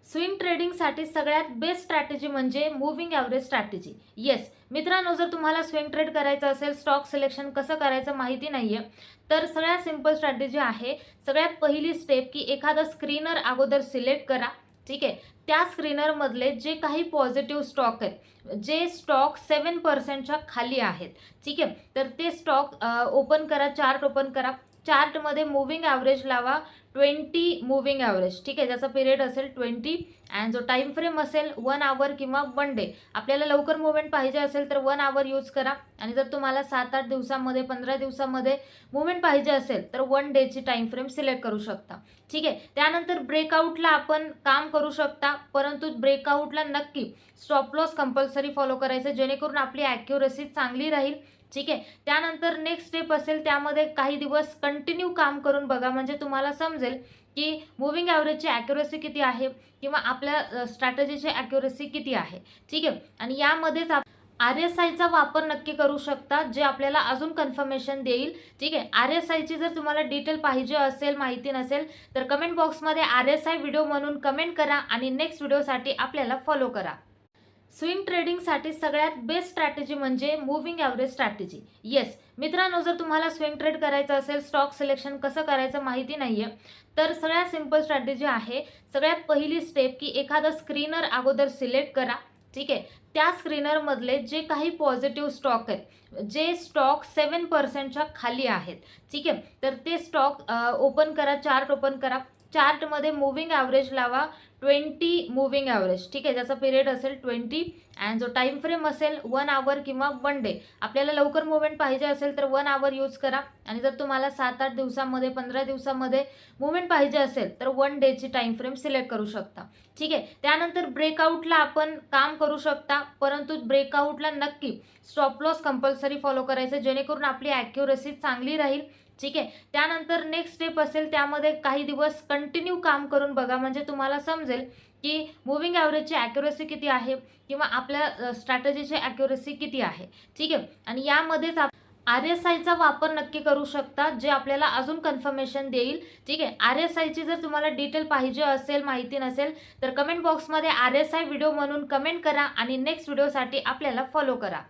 Swing ट्रेडिंगसाठी सगळ्यात best strategy म्हणजे moving average strategy. Yes मित्रांनो, जर तुम्हाला स्विंग ट्रेड करायचं असेल, स्टॉक सिलेक्शन कसं करायचं माहिती नाहीये, तर सगळ्यात सिंपल स्ट्रॅटेजी आहे. सगळ्यात पहिली स्टेप की एखादा स्क्रीनर अगोदर सिलेक्ट करा. ठीक आहे, त्या स्क्रीनरमधले जे काही पॉझिटिव्ह स्टॉक आहेत, जे स्टॉक 7% खाली आहेत, ठीक आहे, तर ते स्टॉक ओपन करा, चार्ट ओपन करा. चार्टमध्ये मूव्हिंग ॲव्हरेज लावा 20 मूव्हिंग ॲव्हरेज. ठीक आहे, ज्याचा पिरियड असेल 20 अँड जो टाईम फ्रेम असेल 1 आवर किंवा 1 डे. आपल्याला लवकर मूव्हमेंट पाहिजे असेल तर 1 आवर यूज करा, आणि जर तुम्हाला 7-8 दिवसामध्ये 15 दिवसामध्ये मूव्हमेंट पाहिजे असेल तर 1 डेची टाईम फ्रेम सिलेक्ट करू शकता. ठीक आहे, त्यानंतर ब्रेकआउटला आपण काम करू शकता, परंतु ब्रेकआउटला नक्की स्टॉप लॉस कंपल्सरी फॉलो करायचं, जेणेकरून आपली ॲक्युरसी चांगली राहील. ठीक आहे, त्यानंतर नेक्स्ट स्टेप असेल त्यामध्ये काही दिवस कंटिन्यू काम करून बघा, म्हणजे तुम्हाला समजेल की मूव्हिंग ॲव्हरेजची ॲक्युरसी किती आहे किंवा आपल्या स्ट्रॅटेजीची ॲक्युरसी किती आहे. ठीक आहे, आणि यामध्येच RSIचा वापर नक्की करू शकता, जे आपल्याला अजून कन्फर्मेशन देईल. ठीक आहे, RSIची जर तुम्हाला डिटेल पाहिजे असेल, माहिती नसेल, तर कमेंट बॉक्समध्ये RSI व्हिडिओ म्हणून कमेंट करा आणि नेक्स्ट व्हिडिओसाठी आपल्याला फॉलो करा. स्विंग ट्रेडिंगसाठी सगळ्यात बेस्ट स्ट्रॅटेजी म्हणजे मूव्हिंग ॲव्हरेज स्ट्रॅटेजी. येस मित्रांनो, जर तुम्हाला स्विंग ट्रेड करायचं असेल, स्टॉक सिलेक्शन कसं करायचं माहिती नाहीये, तर सगळ्यात सिंपल स्ट्रॅटेजी आहे. सगळ्यात पहिली स्टेप की एखादा स्क्रीनर अगोदर सिलेक्ट करा. ठीक आहे, त्या स्क्रीनरमधले जे काही पॉझिटिव्ह स्टॉक आहेत, जे स्टॉक 7% खाली आहेत, ठीक आहे, तर ते स्टॉक ओपन करा, चार्ट ओपन करा. चार्टमध्ये मूव्हिंग ॲव्हरेज लावा 20 मूव्हिंग ॲव्हरेज. ठीक आहे, ज्याचा पिरियड असेल 20 अँड जो टाईम फ्रेम असेल 1 आवर किंवा 1 डे. आपल्याला लवकर मूव्हमेंट पाहिजे असेल तर 1 आवर यूज करा, आणि जर तुम्हाला 7-8 दिवसामध्ये 15 दिवसामध्ये मूव्हमेंट पाहिजे असेल तर 1 डेची टाईम फ्रेम सिलेक्ट करू शकता. ठीक आहे, त्यानंतर ब्रेकआउटला आपण काम करू शकता, परंतु ब्रेकआउटला नक्की स्टॉप लॉस कंपल्सरी फॉलो करायचं, जेणेकरून आपली ॲक्युरसी चांगली राहील. ठीक आहे, त्यानंतर नेक्स्ट स्टेप असेल त्यामध्ये काही दिवस कंटिन्यू काम करून बघा, म्हणजे तुम्हाला समजेल की मूव्हिंग ॲव्हरेजची ॲक्युरसी किती आहे किंवा आपल्या स्ट्रॅटेजीची ॲक्युरसी किती आहे. ठीक आहे, आणि यामध्येच RSIचा वापर नक्की करू शकता, जे आपल्याला अजून कन्फर्मेशन देईल. ठीक आहे, RSIची जर तुम्हाला डिटेल पाहिजे असेल, माहिती नसेल, तर कमेंट बॉक्समध्ये RSI व्हिडिओ म्हणून कमेंट करा आणि नेक्स्ट व्हिडिओसाठी आपल्याला फॉलो करा.